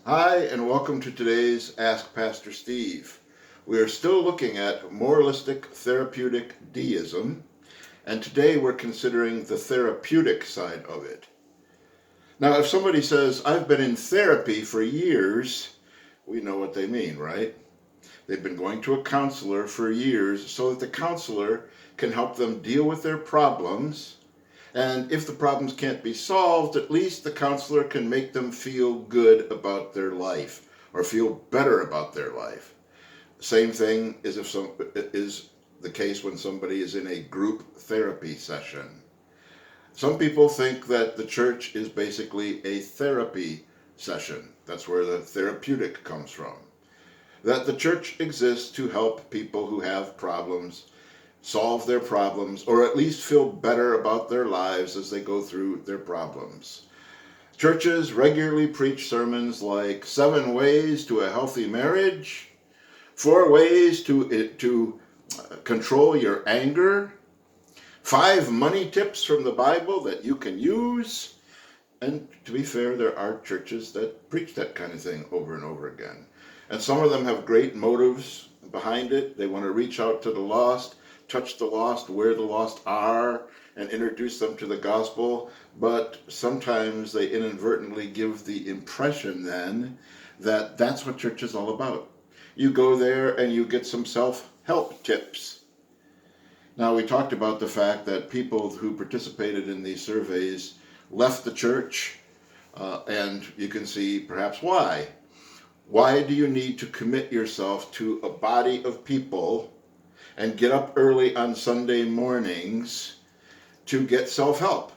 Hi, and welcome to today's Ask Pastor Steve. We are still looking at moralistic therapeutic deism, and today we're considering the therapeutic side of it. Now, if somebody says, I've been in therapy for years, we know what they mean, right? They've been going to a counselor for years so that the counselor can help them deal with their problems. And if the problems can't be solved, at least the counselor can make them feel good about their life or feel better about their life. Same thing is is the case when somebody is in a group therapy session. Some people think that the church is basically a therapy session. That's where the therapeutic comes from. That the church exists to help people who have problems solve their problems, or at least feel better about their lives as they go through their problems. Churches regularly preach sermons like 7 ways to a healthy marriage, 4 ways to control your anger, 5 money tips from the Bible that you can use. And to be fair, there are churches that preach that kind of thing over and over again. And some of them have great motives behind it. They want to reach out to the lost, touch the lost where the lost are, and introduce them to the gospel. But sometimes they inadvertently give the impression then that that's what church is all about. You go there and you get some self-help tips. Now, we talked about the fact that people who participated in these surveys left the church, and you can see perhaps why. Why do you need to commit yourself to a body of people and get up early on Sunday mornings to get self-help?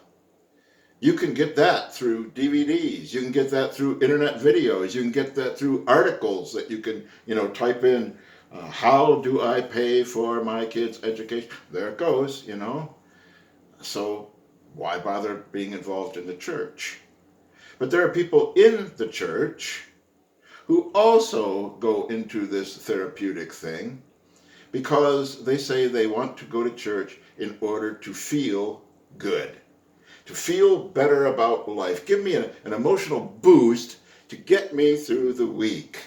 You can get that through DVDs. You can get that through internet videos. You can get that through articles that you can, type in, how do I pay for my kids' education? There it goes, So why bother being involved in the church? But there are people in the church who also go into this therapeutic thing because they say they want to go to church in order to feel good, to feel better about life. Give me an emotional boost to get me through the week.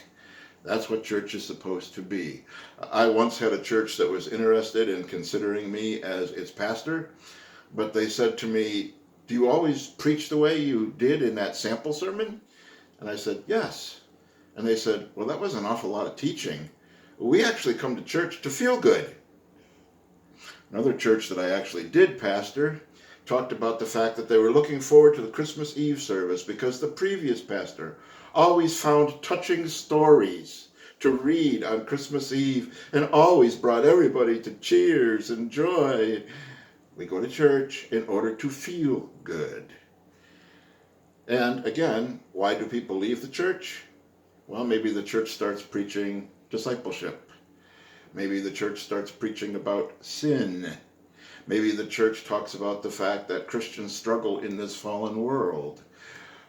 That's what church is supposed to be. I once had a church that was interested in considering me as its pastor, but they said to me, do you always preach the way you did in that sample sermon? And I said, yes. And they said, well, that was an awful lot of teaching. We actually come to church to feel good. Another church that I actually did pastor talked about the fact that they were looking forward to the Christmas Eve service because the previous pastor always found touching stories to read on Christmas Eve and always brought everybody to cheers and joy. We go to church in order to feel good. And again, why do people leave the church? Well, maybe the church starts preaching discipleship. Maybe the church starts preaching about sin. Maybe the church talks about the fact that Christians struggle in this fallen world.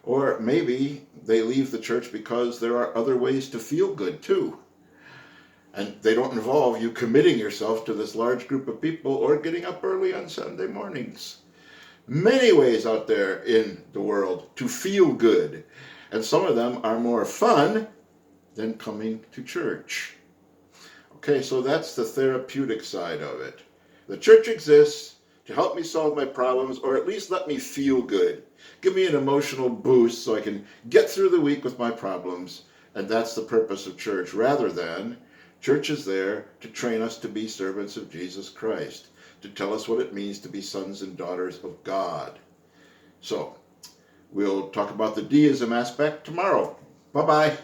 Or maybe they leave the church because there are other ways to feel good too. And they don't involve you committing yourself to this large group of people or getting up early on Sunday mornings. Many ways out there in the world to feel good. And some of them are more fun than coming to church. Okay, so that's the therapeutic side of it. The church exists to help me solve my problems, or at least let me feel good. Give me an emotional boost so I can get through the week with my problems. And that's the purpose of church, rather than church is there to train us to be servants of Jesus Christ, to tell us what it means to be sons and daughters of God. So, we'll talk about the deism aspect tomorrow. Bye-bye.